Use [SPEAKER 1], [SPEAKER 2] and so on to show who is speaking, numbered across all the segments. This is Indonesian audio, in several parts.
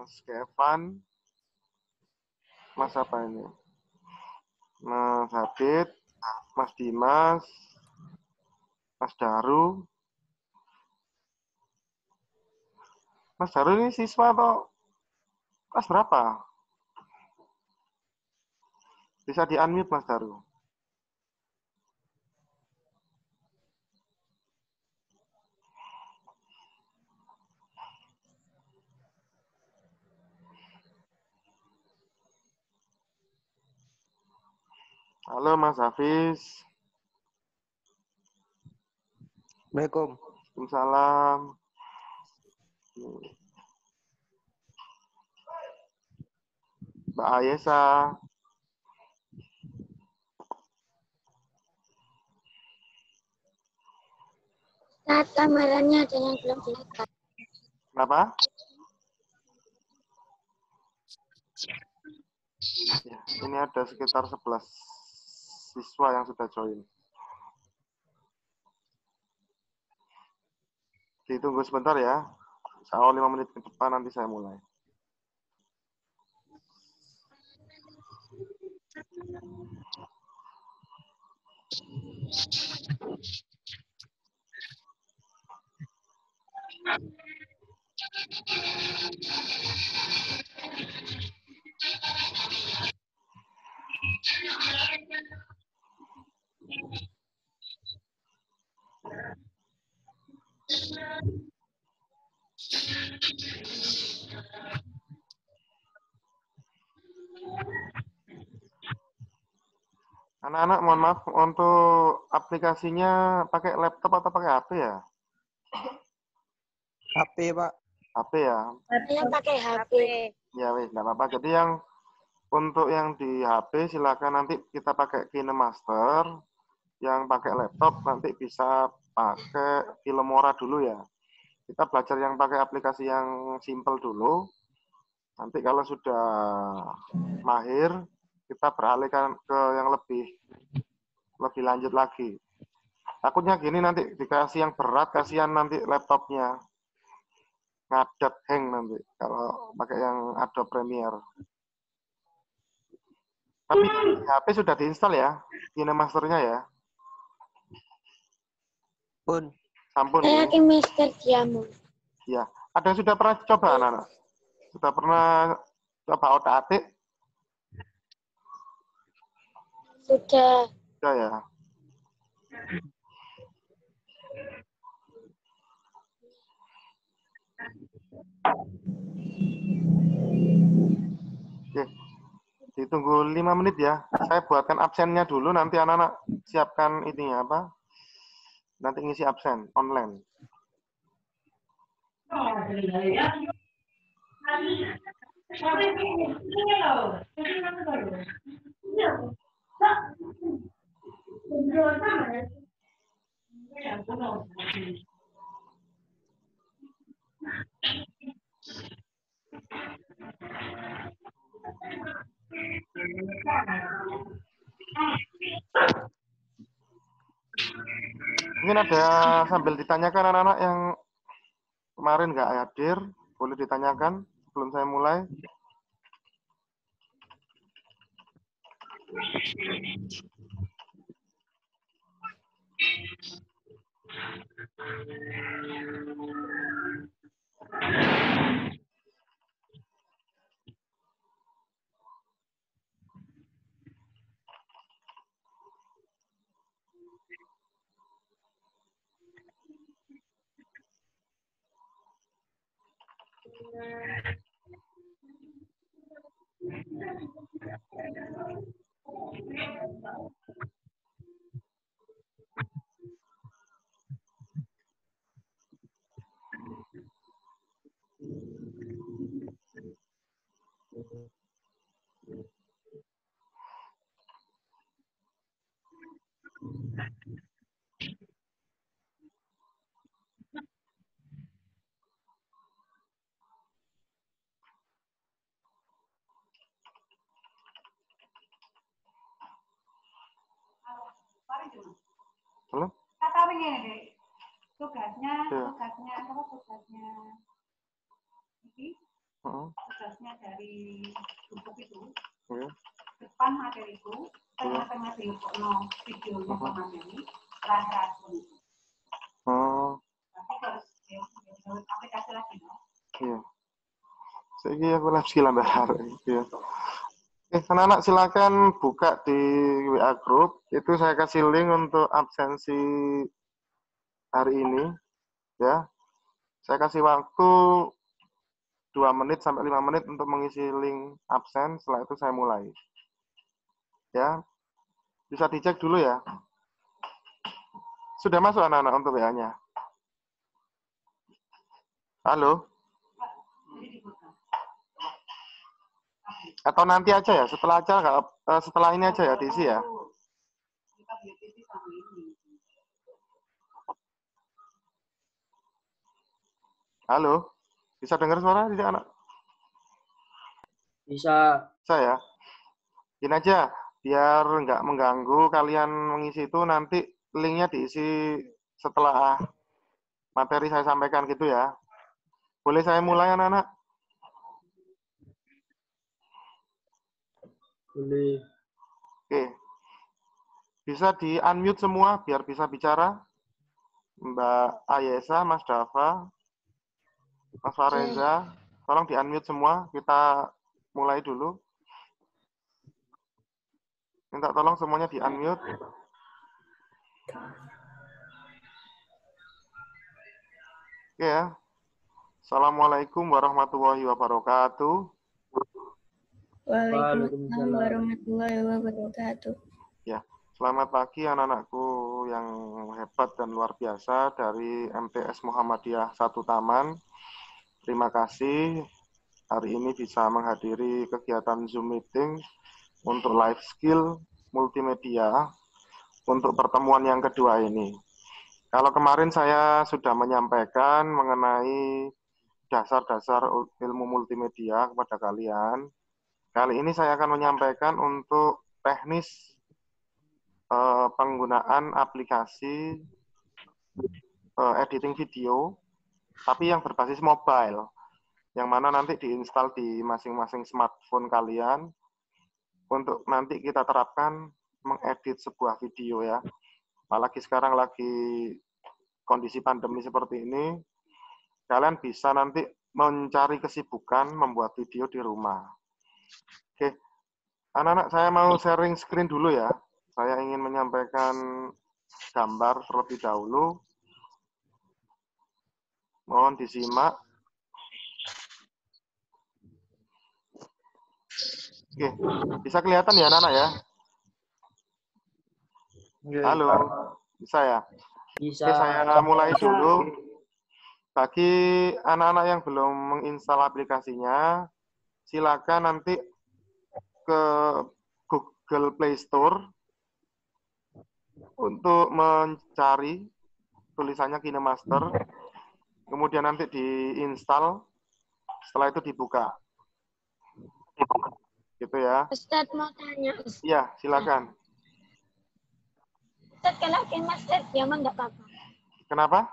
[SPEAKER 1] Mas Kevan, Mas apa ini? Mas Habib, Mas Dimas, Mas Daru. Mas Daru ini siswa atau kelas berapa? Bisa di-unmute Mas Daru. Halo Mas Hafiz.
[SPEAKER 2] Assalamualaikum.
[SPEAKER 1] Waalaikumsalam. Mbak Ayesa.
[SPEAKER 3] Saat kamarannya ada yang belum dibuka.
[SPEAKER 1] Kenapa? Ya, ini ada sekitar 11 siswa yang sudah join. Ditunggu sebentar ya. Insya Allah 5 menit ke depan nanti saya mulai. Anak-anak, mohon maaf, untuk aplikasinya pakai laptop atau pakai HP ya?
[SPEAKER 2] HP, Pak.
[SPEAKER 1] HP ya?
[SPEAKER 3] Ada yang pakai HP.
[SPEAKER 1] Ya wes, nggak apa-apa. Jadi untuk yang di HP silakan nanti kita pakai KineMaster. Yang pakai laptop nanti bisa pakai Filmora dulu ya. Kita belajar yang pakai aplikasi yang simple dulu. Nanti kalau sudah mahir, kita beralihkan ke yang lebih lanjut lagi. Takutnya gini nanti dikasih yang berat, kasihan nanti laptopnya ngadat hang nanti kalau pakai yang Adobe Premiere. Tapi di HP sudah diinstal ya, KineMaster-nya ya.
[SPEAKER 2] Pun.
[SPEAKER 1] Sampun
[SPEAKER 3] Saya
[SPEAKER 1] ya.
[SPEAKER 3] KineMaster Diamond.
[SPEAKER 1] Ya, ada yang sudah pernah coba anak-anak? Sudah pernah coba otak-atik?
[SPEAKER 3] Sudah.
[SPEAKER 1] Sudah ya. Oke, ditunggu 5 menit ya. Saya buatkan absennya dulu, nanti anak-anak siapkan ininya apa? Nanti ngisi absen online. Mungkin ada sambil ditanyakan anak-anak yang kemarin nggak hadir, boleh ditanyakan sebelum saya mulai. Halo?
[SPEAKER 4] Tugasnya. tugasnya dari buku itu,
[SPEAKER 1] Iya.
[SPEAKER 4] depan materiku, ternyata materi no videonya pemateri, rasa itu. Tapi harus aplikasi lagi, no?
[SPEAKER 1] Iya. Saya aku lagi lambar. Iya. Anak-anak silakan buka di WA Group. Itu saya kasih link untuk absensi hari ini. Ya. Saya kasih waktu 2 menit sampai 5 menit untuk mengisi link absen. Setelah itu saya mulai. Ya. Bisa dicek dulu ya. Sudah masuk anak-anak untuk WA-nya? Halo? Atau nanti aja ya, setelah acara, setelah ini aja ya diisi ya. Halo, bisa dengar suara tidak anak?
[SPEAKER 2] Bisa.
[SPEAKER 1] Saya. Ini aja, biar nggak mengganggu kalian mengisi itu, nanti linknya diisi setelah materi saya sampaikan gitu ya. Boleh saya mulai anak-anak?
[SPEAKER 2] Boleh.
[SPEAKER 1] Oke. Bisa di-unmute semua biar bisa bicara. Mbak Ayesa, Mas Dava, Mas Farenza, tolong di-unmute semua. Kita mulai dulu. Minta tolong semuanya di-unmute. Oke ya. Assalamualaikum warahmatullahi wabarakatuh.
[SPEAKER 3] Waalaikumsalam warahmatullahi wabarakatuh.
[SPEAKER 1] Ya, selamat pagi anak-anakku yang hebat dan luar biasa dari MTS Muhammadiyah 1 Taman. Terima kasih hari ini bisa menghadiri kegiatan Zoom meeting untuk life skill multimedia untuk pertemuan yang kedua ini. Kalau kemarin saya sudah menyampaikan mengenai dasar-dasar ilmu multimedia kepada kalian. Kali ini saya akan menyampaikan untuk teknis penggunaan aplikasi editing video, tapi yang berbasis mobile, yang mana nanti diinstal di masing-masing smartphone kalian, untuk nanti kita terapkan mengedit sebuah video ya. Apalagi sekarang lagi kondisi pandemi seperti ini, kalian bisa nanti mencari kesibukan membuat video di rumah. Oke, anak-anak saya mau sharing screen dulu ya. Saya ingin menyampaikan gambar terlebih dahulu. Mohon disimak. Oke, bisa kelihatan ya anak-anak ya? Halo, bisa ya?
[SPEAKER 2] Bisa.
[SPEAKER 1] Oke, saya mulai dulu. Bagi anak-anak yang belum menginstal aplikasinya, silakan nanti ke Google Play Store untuk mencari tulisannya KineMaster, kemudian nanti diinstal, setelah itu dibuka. Gitu ya.
[SPEAKER 3] Ustadz mau tanya.
[SPEAKER 1] Iya, silakan.
[SPEAKER 3] Ustadz kalau KineMaster Diamond nggak apa-apa.
[SPEAKER 1] Kenapa?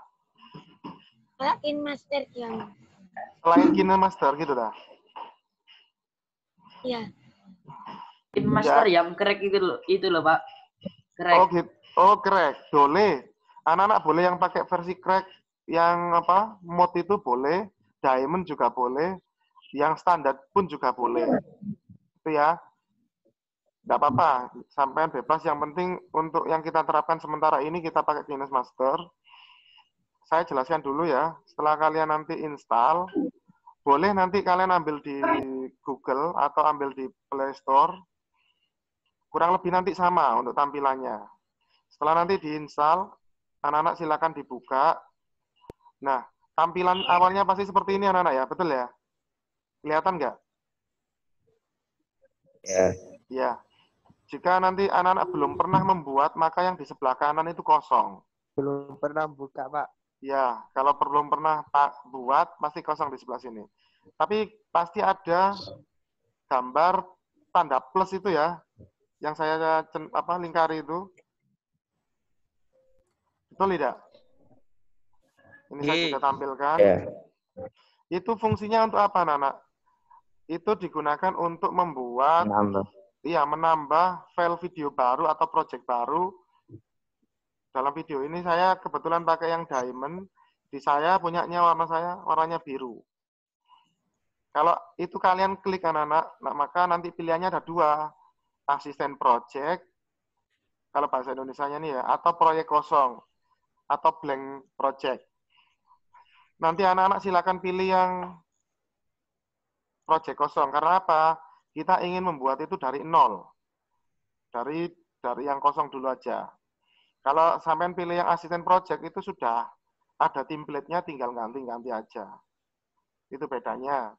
[SPEAKER 3] Kalau KineMaster Diamond.
[SPEAKER 1] Selain KineMaster gitu dah.
[SPEAKER 3] Iya.
[SPEAKER 2] KineMaster yang crack itu loh Pak. Crack.
[SPEAKER 1] Oh gitu. Oh crack, boleh. Anak-anak boleh yang pakai versi crack, yang apa mode itu boleh, diamond juga boleh, yang standar pun juga boleh. Itu ya. Nggak apa-apa, sampai bebas. Yang penting untuk yang kita terapkan sementara ini kita pakai KineMaster. Saya jelaskan dulu ya. Setelah kalian nanti install, boleh nanti kalian ambil di Google atau ambil di Play Store. Kurang lebih nanti sama untuk tampilannya. Setelah nanti diinstal, anak-anak silakan dibuka. Nah, tampilan awalnya pasti seperti ini anak-anak ya, betul ya? Kelihatan nggak?
[SPEAKER 2] Ya.
[SPEAKER 1] Ya. Jika nanti anak-anak belum pernah membuat, maka yang di sebelah kanan itu kosong.
[SPEAKER 2] Belum pernah buka Pak.
[SPEAKER 1] Ya, kalau belum pernah buat, pasti kosong di sebelah sini. Tapi pasti ada gambar tanda plus itu ya, yang saya lingkari itu. Betul tidak? Ini saya sudah tampilkan.
[SPEAKER 2] Yeah.
[SPEAKER 1] Itu fungsinya untuk apa, anak-anak? itu digunakan untuk membuat, menambah file video baru atau project baru. Dalam video ini saya kebetulan pakai yang diamond. Di saya punyanya warnanya biru. Kalau itu kalian klik anak-anak, maka nanti pilihannya ada 2. Asisten project, kalau bahasa Indonesianya nih ya, atau proyek kosong, atau blank project. Nanti anak-anak silakan pilih yang project kosong. Karena apa? Kita ingin membuat itu dari 0. Dari yang kosong dulu aja. Kalau sampean pilih yang asisten project itu sudah ada template-nya, tinggal ganti-ganti aja. Itu bedanya.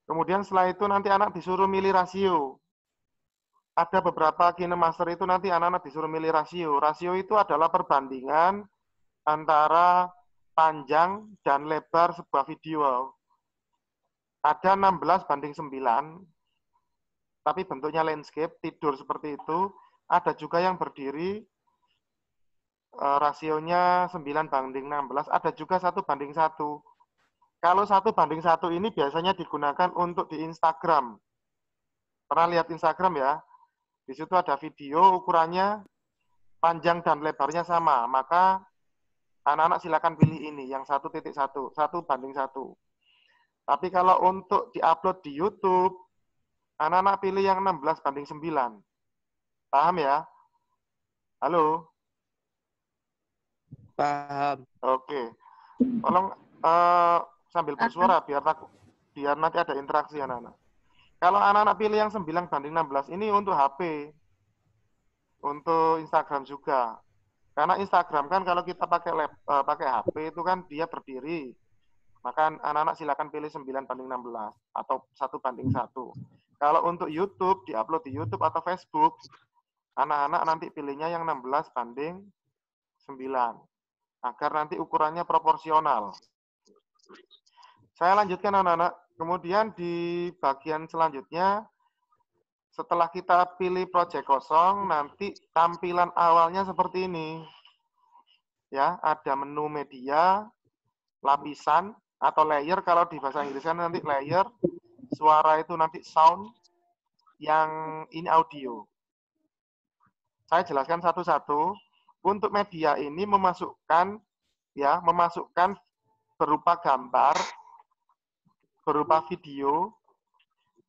[SPEAKER 1] Kemudian setelah itu nanti anak disuruh milih rasio. Ada beberapa KineMaster itu nanti anak-anak disuruh milih rasio. Rasio itu adalah perbandingan antara panjang dan lebar sebuah video. Ada 16:9, tapi bentuknya landscape, tidur seperti itu. Ada juga yang berdiri, rasionya 9:16, ada juga 1:1. Kalau 1:1 ini biasanya digunakan untuk di Instagram. Pernah lihat Instagram ya? Di situ ada video ukurannya panjang dan lebarnya sama, maka anak-anak silakan pilih ini, yang 1.1, 1:1. Tapi kalau untuk diupload di YouTube, anak-anak pilih yang 16:9. Paham ya? Halo?
[SPEAKER 5] Paham.
[SPEAKER 1] Oke. Tolong sambil bersuara biar nanti ada interaksi anak-anak. Kalau anak-anak pilih yang 9:16 ini untuk HP. Untuk Instagram juga. Karena Instagram kan kalau kita pakai HP itu kan dia berdiri. Maka anak-anak silakan pilih 9:16 atau 1:1. Kalau untuk YouTube, diupload di YouTube atau Facebook, anak-anak nanti pilihnya yang 16:9 agar nanti ukurannya proporsional. Saya lanjutkan anak-anak. Kemudian di bagian selanjutnya, setelah kita pilih project kosong, nanti tampilan awalnya seperti ini. Ya, ada menu media, lapisan atau layer, kalau di bahasa Inggrisnya nanti layer, suara itu nanti sound, yang ini audio. Saya jelaskan satu-satu. Untuk media ini memasukkan berupa gambar, berupa video,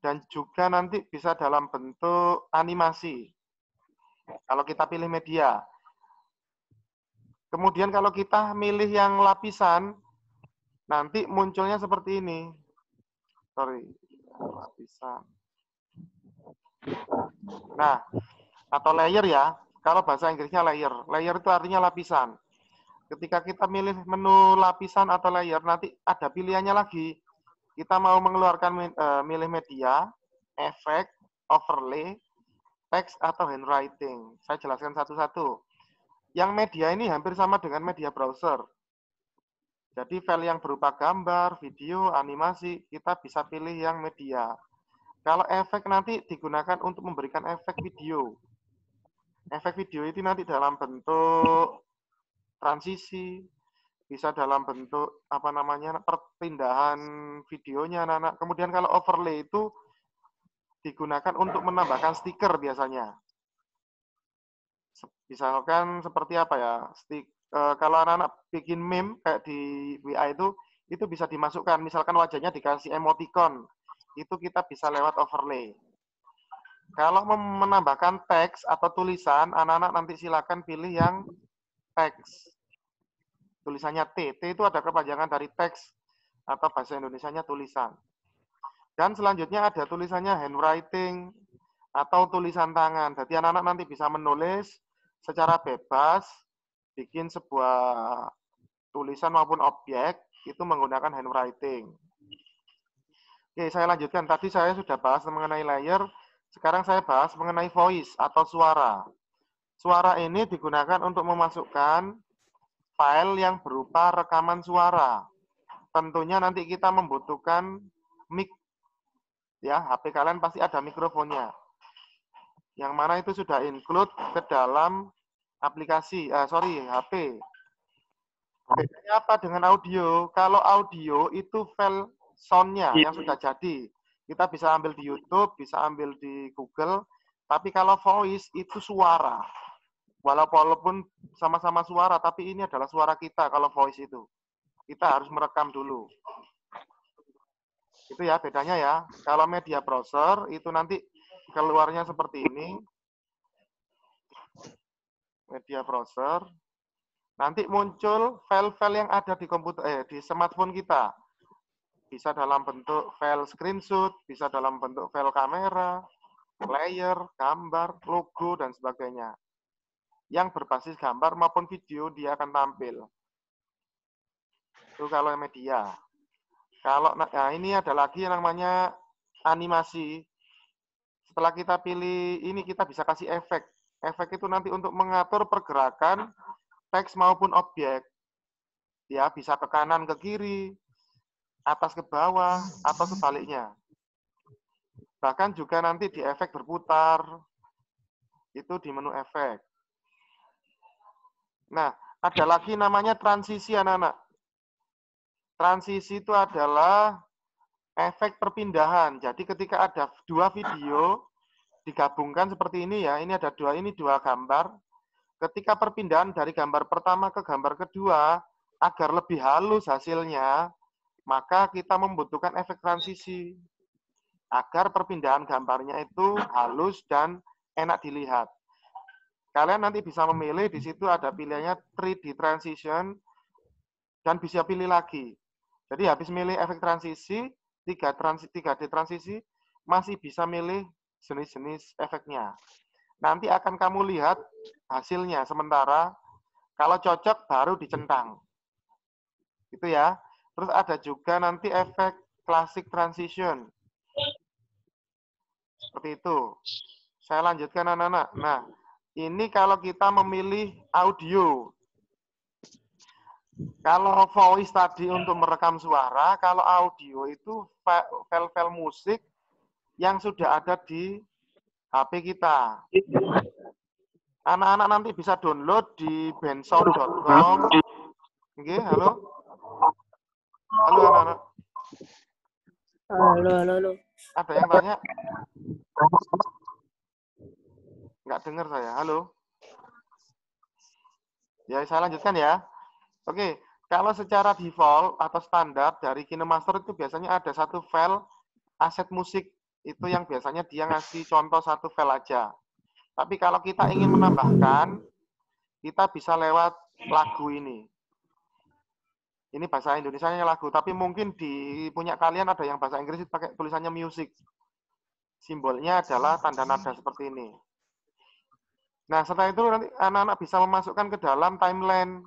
[SPEAKER 1] dan juga nanti bisa dalam bentuk animasi. Kalau kita pilih media. Kemudian kalau kita milih yang lapisan, nanti munculnya seperti ini. Lapisan. Nah, atau layer ya. Kalau bahasa Inggrisnya layer. Layer itu artinya lapisan. Ketika kita milih menu lapisan atau layer, nanti ada pilihannya lagi. Kita mau mengeluarkan milih media, efek, overlay, teks, atau handwriting. Saya jelaskan satu-satu. Yang media ini hampir sama dengan media browser. Jadi file yang berupa gambar, video, animasi, kita bisa pilih yang media. Kalau efek nanti digunakan untuk memberikan efek video. Efek video itu nanti dalam bentuk transisi, bisa dalam bentuk perpindahan videonya anak-anak. Kemudian kalau overlay itu digunakan untuk menambahkan stiker biasanya. Misalkan seperti apa ya? Kalau anak-anak bikin meme kayak di WA itu bisa dimasukkan. Misalkan wajahnya dikasih emoticon, itu kita bisa lewat overlay. Kalau menambahkan teks atau tulisan, anak-anak nanti silakan pilih yang teks. Tulisannya T. T itu ada kepanjangan dari teks atau bahasa Indonesianya tulisan. Dan selanjutnya ada tulisannya handwriting atau tulisan tangan. Jadi anak-anak nanti bisa menulis secara bebas, bikin sebuah tulisan maupun objek, itu menggunakan handwriting. Oke, saya lanjutkan. Tadi saya sudah bahas mengenai layer. Sekarang saya bahas mengenai voice atau suara. Suara ini digunakan untuk memasukkan file yang berupa rekaman suara. Tentunya nanti kita membutuhkan mic. Ya, HP kalian pasti ada mikrofonnya. Yang mana itu sudah include ke dalam aplikasi, HP. Bedanya apa dengan audio? Kalau audio itu file sound-nya yang sudah jadi. Kita bisa ambil di YouTube, bisa ambil di Google, tapi kalau voice itu suara. Walaupun sama-sama suara, tapi ini adalah suara kita kalau voice itu. Kita harus merekam dulu. Itu ya bedanya ya. Kalau media browser itu nanti keluarnya seperti ini. Media browser. Nanti muncul file-file yang ada di komputer di smartphone kita. Bisa dalam bentuk file screenshot, bisa dalam bentuk file kamera, layer, gambar, logo dan sebagainya. Yang berbasis gambar maupun video dia akan tampil. Itu kalau media. Kalau nah ini ada lagi yang namanya animasi. Setelah kita pilih ini kita bisa kasih efek. Efek itu nanti untuk mengatur pergerakan teks maupun objek. Ya, bisa ke kanan ke kiri, atas ke bawah atau sebaliknya. Bahkan juga nanti di efek berputar. Itu di menu efek. Nah, ada lagi namanya transisi anak-anak. Transisi itu adalah efek perpindahan. Jadi ketika ada dua video digabungkan seperti ini ya, ini ada dua gambar. Ketika perpindahan dari gambar pertama ke gambar kedua, agar lebih halus hasilnya, maka kita membutuhkan efek transisi. Agar perpindahan gambarnya itu halus dan enak dilihat. Kalian nanti bisa memilih, di situ ada pilihannya 3D transition, dan bisa pilih lagi. Jadi habis milih efek transisi, 3D transisi, masih bisa milih jenis-jenis efeknya. Nanti akan kamu lihat hasilnya, sementara kalau cocok baru dicentang. Gitu ya. Terus ada juga nanti efek classic transition. Seperti itu. Saya lanjutkan anak-anak. Nah, ini kalau kita memilih audio. Kalau voice tadi untuk merekam suara, kalau audio itu file-file musik yang sudah ada di HP kita. Anak-anak nanti bisa download di bensound.com. Oke, halo? Halo anak-anak.
[SPEAKER 3] Halo.
[SPEAKER 1] Ada yang tanya? Nggak dengar saya. Halo? Ya, saya lanjutkan ya. Oke, kalau secara default atau standar dari KineMaster itu biasanya ada satu file aset musik. Itu yang biasanya dia ngasih contoh satu file aja. Tapi kalau kita ingin menambahkan, kita bisa lewat lagu ini. Ini bahasa Indonesianya lagu, tapi mungkin di punya kalian ada yang bahasa Inggris pakai tulisannya music. Simbolnya adalah tanda nada seperti ini. Nah, setelah itu nanti anak-anak bisa memasukkan ke dalam timeline.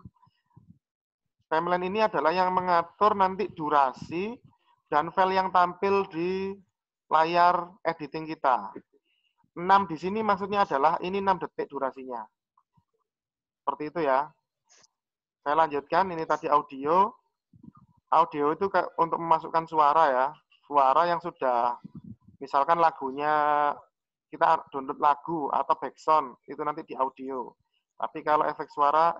[SPEAKER 1] Timeline ini adalah yang mengatur nanti durasi dan file yang tampil di layar editing kita. 6 di sini maksudnya adalah ini 6 detik durasinya. Seperti itu ya. Saya lanjutkan, ini tadi audio. Audio itu untuk memasukkan suara ya. Suara yang sudah, misalkan lagunya, kita download lagu atau background, itu nanti di audio. Tapi kalau efek suara,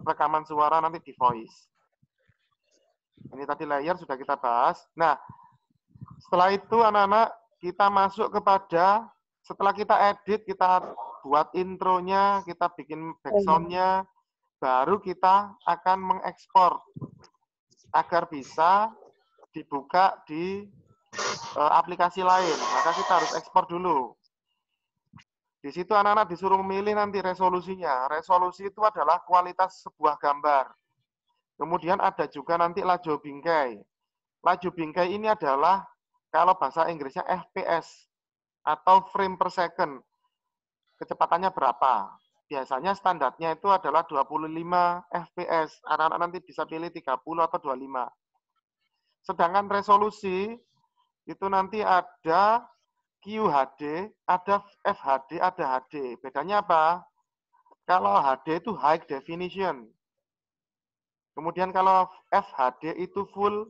[SPEAKER 1] rekaman suara nanti di voice. Ini tadi layer sudah kita bahas. Nah, setelah itu anak-anak kita masuk kepada, setelah kita edit, kita buat intronya, kita bikin background-nya, baru kita akan mengekspor agar bisa dibuka di aplikasi lain. Maka kita harus ekspor dulu. Di situ anak-anak disuruh memilih nanti resolusinya. Resolusi itu adalah kualitas sebuah gambar. Kemudian ada juga nanti laju bingkai. Laju bingkai ini adalah, kalau bahasa Inggrisnya FPS, atau frame per second. Kecepatannya berapa? Biasanya standarnya itu adalah 25 fps. Anak-anak nanti bisa pilih 30 atau 25. Sedangkan resolusi itu nanti ada QHD, ada FHD, ada HD. Bedanya apa? Kalau HD itu high definition. Kemudian kalau FHD itu full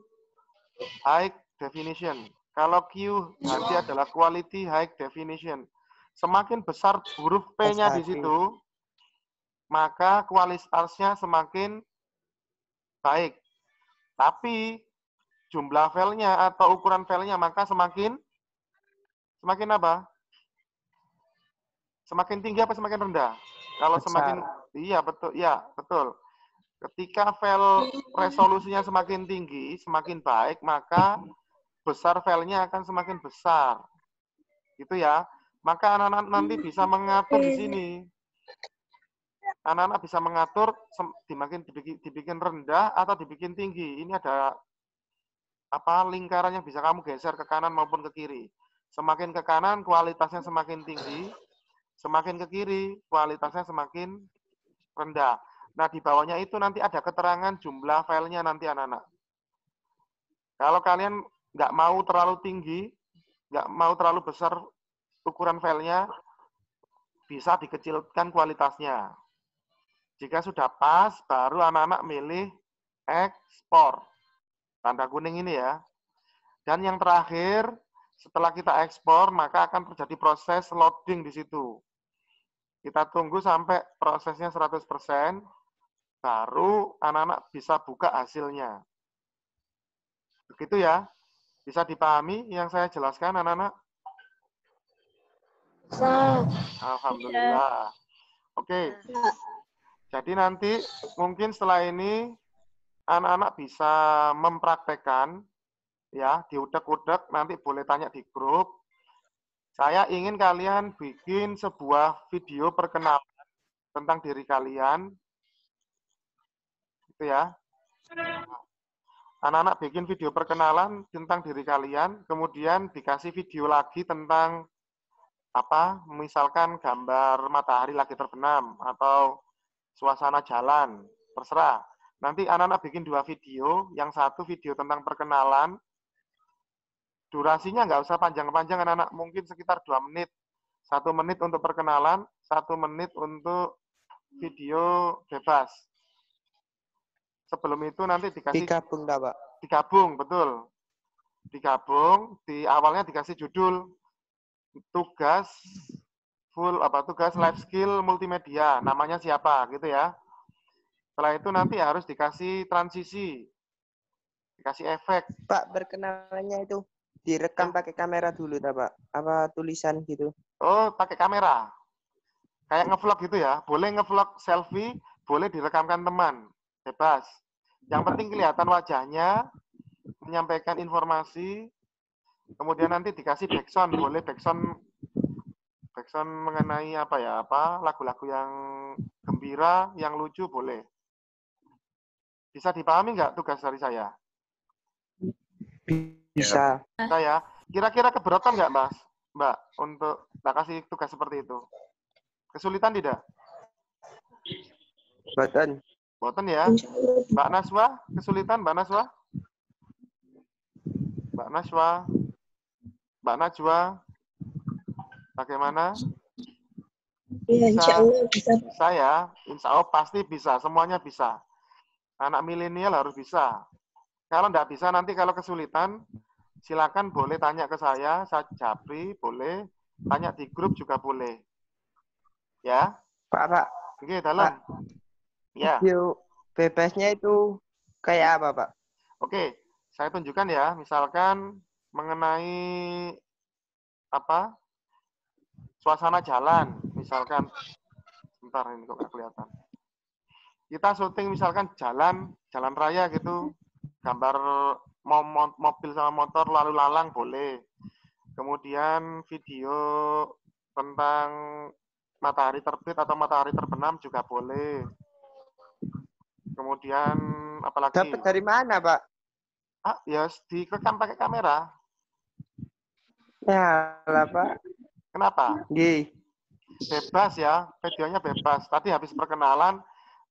[SPEAKER 1] high definition. Kalau QHD adalah quality high definition. Semakin besar huruf P-nya di situ, maka kualitasnya semakin baik. Tapi jumlah filenya atau ukuran filenya maka semakin Semakin apa? Semakin tinggi apa semakin rendah? Kalau semakin, iya betul, ya betul. Ketika file resolusinya semakin tinggi, semakin baik, maka besar filenya akan semakin besar. Gitu ya. Maka anak-anak nanti bisa mengatur di sini. Anak-anak bisa mengatur dibikin rendah atau dibikin tinggi. Ini ada lingkaran yang bisa kamu geser ke kanan maupun ke kiri. Semakin ke kanan kualitasnya semakin tinggi, semakin ke kiri kualitasnya semakin rendah. Nah, di bawahnya itu nanti ada keterangan jumlah filenya nanti anak-anak. Kalau kalian nggak mau terlalu tinggi, nggak mau terlalu besar ukuran filenya, bisa dikecilkan kualitasnya. Jika sudah pas, baru anak-anak milih ekspor. Tanda kuning ini ya. Dan yang terakhir, setelah kita ekspor, maka akan terjadi proses loading di situ. Kita tunggu sampai prosesnya 100%, baru anak-anak bisa buka hasilnya. Begitu ya. Bisa dipahami yang saya jelaskan, anak-anak?
[SPEAKER 3] Bisa.
[SPEAKER 1] Alhamdulillah. Oke. Jadi nanti mungkin setelah ini anak-anak bisa mempraktekkan, ya, diudek-udek, nanti boleh tanya di grup. Saya ingin kalian bikin sebuah video perkenalan tentang diri kalian. Gitu ya. Anak-anak bikin video perkenalan tentang diri kalian, kemudian dikasih video lagi tentang misalkan gambar matahari lagi terbenam, atau suasana jalan, terserah. Nanti anak-anak bikin 2 video, yang satu video tentang perkenalan, durasinya nggak usah panjang-panjang anak-anak, mungkin sekitar 2 menit. 1 menit untuk perkenalan, 1 menit untuk video bebas. Sebelum itu nanti dikasih
[SPEAKER 5] Digabung, Pak.
[SPEAKER 1] Digabung, betul. Digabung, di awalnya dikasih judul tugas life skill multimedia, namanya siapa gitu ya. Setelah itu nanti harus dikasih transisi, dikasih efek.
[SPEAKER 5] Pak, perkenalannya itu direkam pakai kamera dulu, Pak? Apa tulisan gitu?
[SPEAKER 1] Oh, pakai kamera. Kayak ngevlog gitu ya. Boleh ngevlog selfie, boleh direkamkan teman. Bebas. Yang penting kelihatan wajahnya, menyampaikan informasi, kemudian nanti dikasih backsound. Boleh backsound mengenai lagu-lagu yang gembira, yang lucu, boleh. Bisa dipahami nggak tugas dari saya?
[SPEAKER 5] Bisa.
[SPEAKER 1] Bisa ya. Kira-kira keberatan nggak, Mbak, untuk tak kasih tugas seperti itu? Kesulitan tidak?
[SPEAKER 5] Boten.
[SPEAKER 1] Boten ya. Mbak Naswa, kesulitan Mbak Naswa? Mbak Naswa? Mbak Najwa? Bagaimana?
[SPEAKER 3] Ya, insya Allah bisa.
[SPEAKER 1] Bisa ya. Insya Allah pasti bisa. Semuanya bisa. Anak milenial harus bisa. Kalau nggak bisa, nanti kalau kesulitan, silakan boleh tanya ke saya Japri, boleh. Tanya di grup juga boleh. Ya.
[SPEAKER 5] Pak.
[SPEAKER 1] Oke, dalam. Ya.
[SPEAKER 5] Video bebasnya itu kayak apa, Pak?
[SPEAKER 1] Oke, saya tunjukkan ya. Misalkan mengenai suasana jalan. Misalkan, sebentar ini kok nggak kelihatan. Kita syuting misalkan jalan raya gitu. Gambar mobil sama motor lalu lalang boleh. Kemudian video tentang matahari terbit atau matahari terbenam juga boleh. Kemudian apalagi?
[SPEAKER 5] Dapat dari mana, Pak?
[SPEAKER 1] Ya direkam pakai kamera.
[SPEAKER 5] Ya lah, Pak.
[SPEAKER 1] Kenapa?
[SPEAKER 5] Nggih.
[SPEAKER 1] Bebas ya, videonya bebas. Tadi habis perkenalan,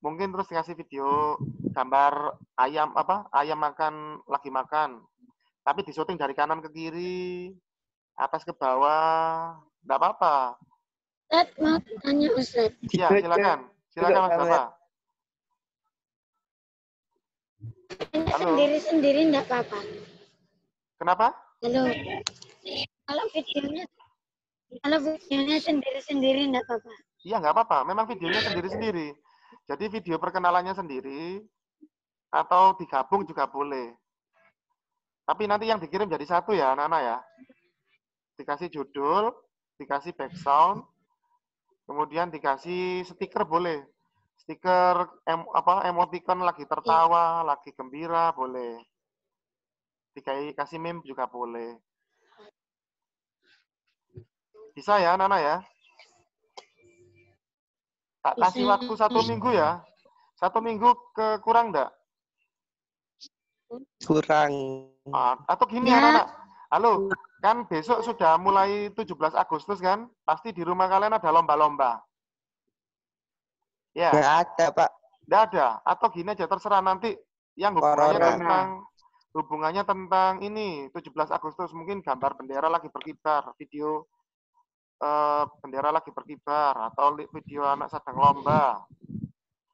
[SPEAKER 1] mungkin terus dikasih video gambar ayam lagi makan. Tapi disyuting dari kanan ke kiri, atas ke bawah, enggak apa-apa.
[SPEAKER 3] Ustaz, mau tanya Ustaz.
[SPEAKER 1] Iya, silakan. Silakan Mas Bapak.
[SPEAKER 3] Sendiri-sendiri enggak apa-apa.
[SPEAKER 1] Kenapa?
[SPEAKER 3] Halo. Kalau videonya sendiri-sendiri enggak apa-apa.
[SPEAKER 1] Iya, enggak apa-apa. Memang videonya sendiri-sendiri. Jadi video perkenalannya sendiri atau digabung juga boleh. Tapi nanti yang dikirim jadi satu ya, anak-anak ya. dikasih judul, dikasih background, kemudian dikasih stiker boleh. Stiker emoticon lagi tertawa, lagi gembira boleh. Dikasih meme juga boleh. Bisa ya, Nana ya? Tak kasih waktu 1 minggu ya. 1 minggu kurang enggak?
[SPEAKER 5] Kurang.
[SPEAKER 1] Atau gini ya, Nana. Halo, kan besok sudah mulai 17 Agustus kan? Pasti di rumah kalian ada lomba-lomba. Ya.
[SPEAKER 5] Nggak ada, Pak.
[SPEAKER 1] Nggak ada. Atau gini aja, terserah nanti yang hubungannya tentang ini, 17 Agustus. Mungkin gambar bendera lagi berkibar, video bendera lagi berkibar, atau video anak sedang lomba,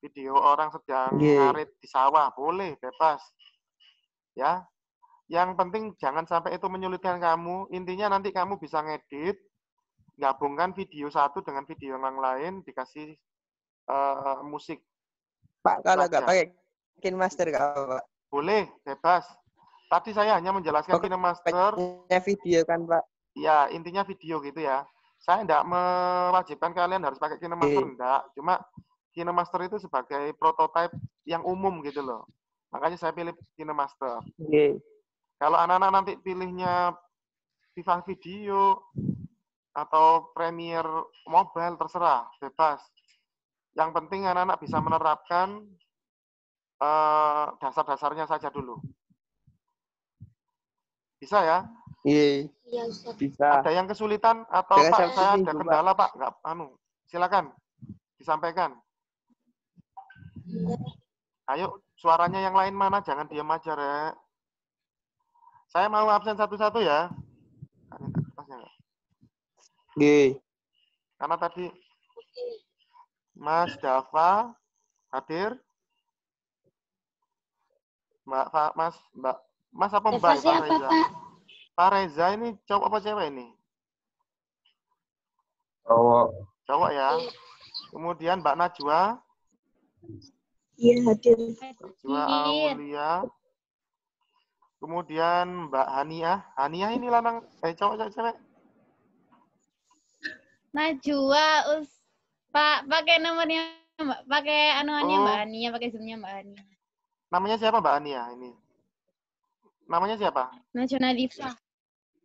[SPEAKER 1] video orang sedang ngarit di sawah, boleh, bebas. Ya. Yang penting jangan sampai itu menyulitkan kamu. Intinya nanti kamu bisa ngedit, gabungkan video satu dengan video yang lain, dikasih musik.
[SPEAKER 5] Pak, kalau nggak pakai KineMaster nggak apa, Pak?
[SPEAKER 1] Boleh, bebas. Tadi saya hanya menjelaskan KineMaster.
[SPEAKER 5] Video kan, Pak?
[SPEAKER 1] Ya, intinya video gitu ya. Saya tidak mewajibkan kalian harus pakai KineMaster, enggak. Cuma KineMaster itu sebagai prototipe yang umum gitu loh. Makanya saya pilih KineMaster. Kalau anak-anak nanti pilihnya Viva Video atau Premiere Mobile, terserah, bebas. Yang penting anak-anak bisa menerapkan dasar-dasarnya saja dulu. Bisa ya?
[SPEAKER 5] Iya, bisa.
[SPEAKER 1] Ada yang kesulitan atau Pak, saya ada kendala Pak? Nggak, silakan disampaikan. Ayo, suaranya yang lain mana? Jangan diam aja, Rek. Saya mau absen satu-satu ya. Karena tadi Mas Dava hadir. Mbak apa Mbak? Pak Reza. Pak Reza ini cowok apa cewek ini?
[SPEAKER 6] Cowok.
[SPEAKER 1] Cowok ya. Kemudian Mbak Najwa.
[SPEAKER 3] Iya, hadir.
[SPEAKER 1] Najwa Aulia. Kemudian Mbak Haniah. Haniah ini lanang, cowok cewek?
[SPEAKER 7] Najwa, Pak, pakai nomornya Mbak, pakai anuannya Mbak Hania, pakai zoomnya Mbak Hania.
[SPEAKER 1] Namanya siapa Mbak Hania ini? Namanya siapa?
[SPEAKER 7] Najwa Nadifa.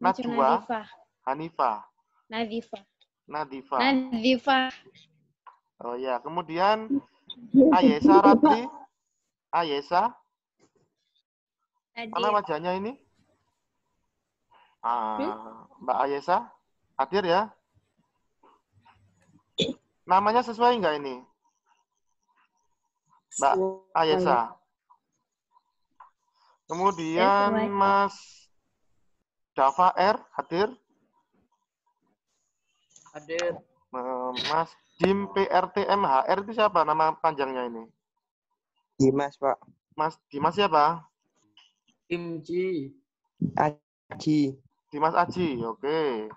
[SPEAKER 1] Najwa Hanifah. Nadifa. Oh ya, kemudian Ayesa Ratri. Ayesa. Mana wajahnya ini? Mbak Ayesa hadir ya? Namanya sesuai nggak ini? Mbak Ayesa. Kemudian Mas Dava R hadir?
[SPEAKER 2] Hadir.
[SPEAKER 1] Mas Dim PRTMHR itu siapa nama panjangnya ini?
[SPEAKER 5] Dimas, Pak.
[SPEAKER 1] Mas Dimas siapa?
[SPEAKER 2] Dimji.
[SPEAKER 5] Aji.
[SPEAKER 1] Dimas Aji, oke.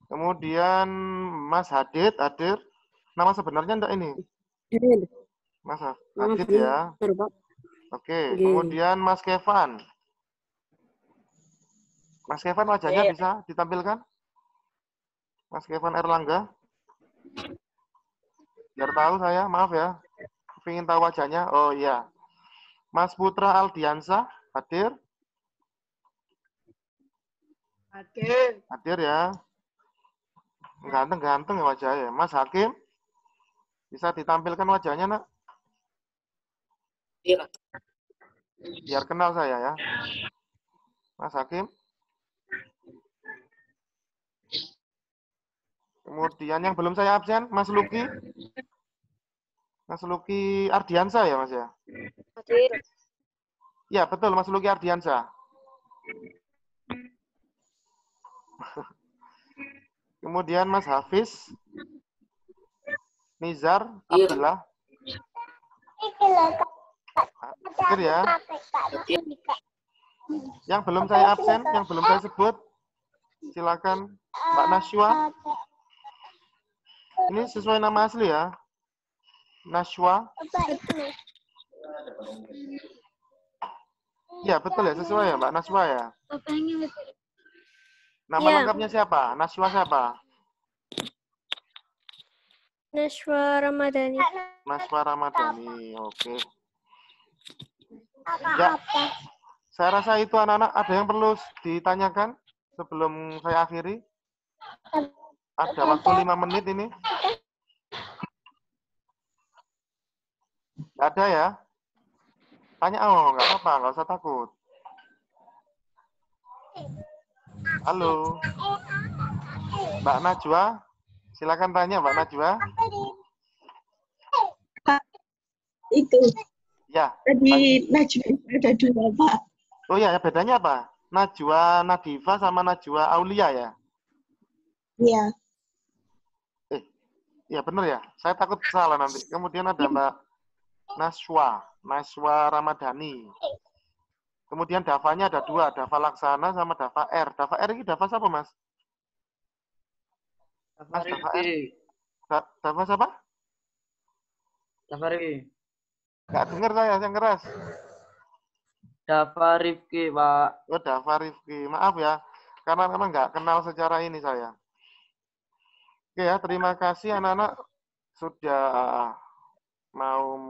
[SPEAKER 1] Kemudian Mas Hadid hadir? Nama sebenarnya enggak ini? Mas Hadid ya? Oke, kemudian Mas Kevan. Mas Kevan wajahnya bisa ditampilkan? Mas Kevan Erlangga. Biar tahu saya, maaf ya. Pengen tahu wajahnya. Oh iya. Mas Putra Aldiansa hadir? Hadir ya. Ganteng-ganteng ya wajahnya. Mas Hakim. Bisa ditampilkan wajahnya, Nak?
[SPEAKER 2] Iya.
[SPEAKER 1] Biar kenal saya ya. Mas Hakim. Kemudian yang belum saya absen, Mas Luki. Mas Luki Ardiansa ya, Mas ya?
[SPEAKER 3] Hadir.
[SPEAKER 1] Ya, betul, Mas Luki Ardiansa. Kemudian Mas Hafiz. Nizar Abdullah. Hadir ya. Yang belum saya absen, yang belum saya sebut, silakan Mbak Nashwa. Ini sesuai nama asli ya. Nashwa. Ya, betul ya, sesuai ya Mbak Nashwa ya. Nama
[SPEAKER 3] Iya.
[SPEAKER 1] lengkapnya siapa? Naswa siapa?
[SPEAKER 3] Naswa Ramadhani.
[SPEAKER 1] Naswa Ramadhani. Oke. Ya, saya rasa itu anak-anak ada yang perlu ditanyakan sebelum saya akhiri. Ada waktu 5 menit ini. Nggak ada ya? Tanya, oh nggak apa-apa, nggak usah takut. Halo, Mbak Najwa, silakan tanya Mbak Najwa.
[SPEAKER 6] Itu
[SPEAKER 1] Ya,
[SPEAKER 6] tadi Najwa ada dua, Pak.
[SPEAKER 1] oh ya, bedanya apa? Najwa Nadifa sama Najwa Aulia ya?
[SPEAKER 6] Iya.
[SPEAKER 1] Iya benar ya. Saya takut salah nanti. Kemudian ada Mbak Naswa Ramadhani. Kemudian Davanya ada 2, Dava Laksana sama Dava R. Dava R ini Dava siapa, Mas? Mas Dava R. Dava siapa?
[SPEAKER 2] Dava Rifki.
[SPEAKER 1] Nggak dengar saya, yang keras.
[SPEAKER 2] Dava Rifki, Pak.
[SPEAKER 1] Oh, Dava Rifki. Maaf ya, karena memang nggak kenal secara ini saya. Oke ya, terima kasih anak-anak sudah mau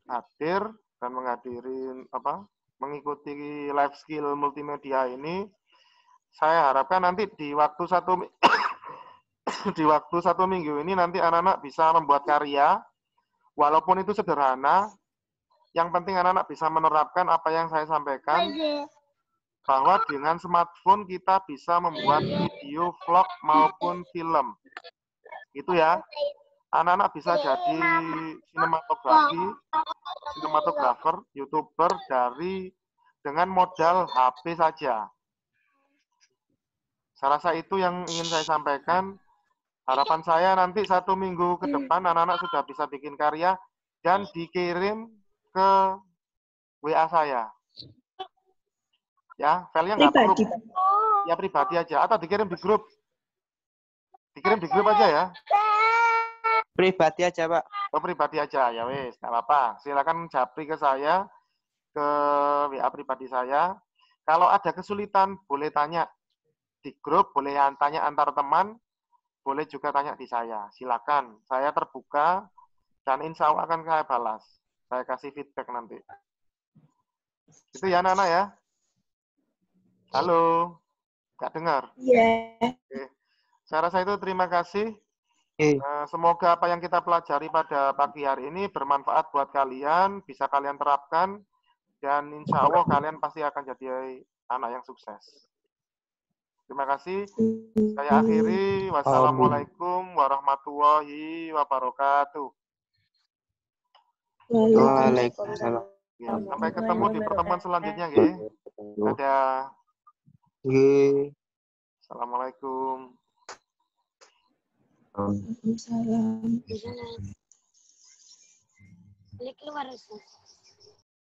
[SPEAKER 1] hadir dan mengikuti live skill multimedia ini. Saya harapkan nanti di waktu satu minggu ini nanti anak-anak bisa membuat karya, walaupun itu sederhana. Yang penting anak-anak bisa menerapkan apa yang saya sampaikan, bahwa dengan smartphone kita bisa membuat video, vlog maupun film. Itu ya. Anak-anak bisa jadi sinematografer, YouTuber dengan modal HP saja. Saya rasa itu yang ingin saya sampaikan. Harapan saya nanti 1 minggu ke depan anak-anak sudah bisa bikin karya dan dikirim ke WA saya. Ya, filenya nggak perlu. Ya pribadi aja atau dikirim di grup. Dikirim di grup aja ya.
[SPEAKER 5] Pribadi aja, Pak.
[SPEAKER 1] Oh, pribadi aja, ya wes, nggak apa-apa. Silakan japri ke saya, ke WA pribadi saya. Kalau ada kesulitan, boleh tanya di grup, boleh tanya antar teman, boleh juga tanya di saya. Silakan, saya terbuka, dan insya Allah akan saya balas. Saya kasih feedback nanti. Itu ya, anak-anak ya. Halo, nggak dengar?
[SPEAKER 6] Iya.
[SPEAKER 1] Oke. Saya rasa itu terima kasih. Semoga apa yang kita pelajari pada pagi hari ini bermanfaat buat kalian, bisa kalian terapkan, dan insya Allah kalian pasti akan jadi anak yang sukses. Terima kasih. Saya akhiri. Wassalamualaikum warahmatullahi wabarakatuh.
[SPEAKER 5] Waalaikumsalam.
[SPEAKER 1] Ya, sampai ketemu di pertemuan selanjutnya, nggih. Dadah.
[SPEAKER 5] Nggih.
[SPEAKER 1] Assalamualaikum.
[SPEAKER 6] Waalaikumsalam.
[SPEAKER 3] Balik keluar.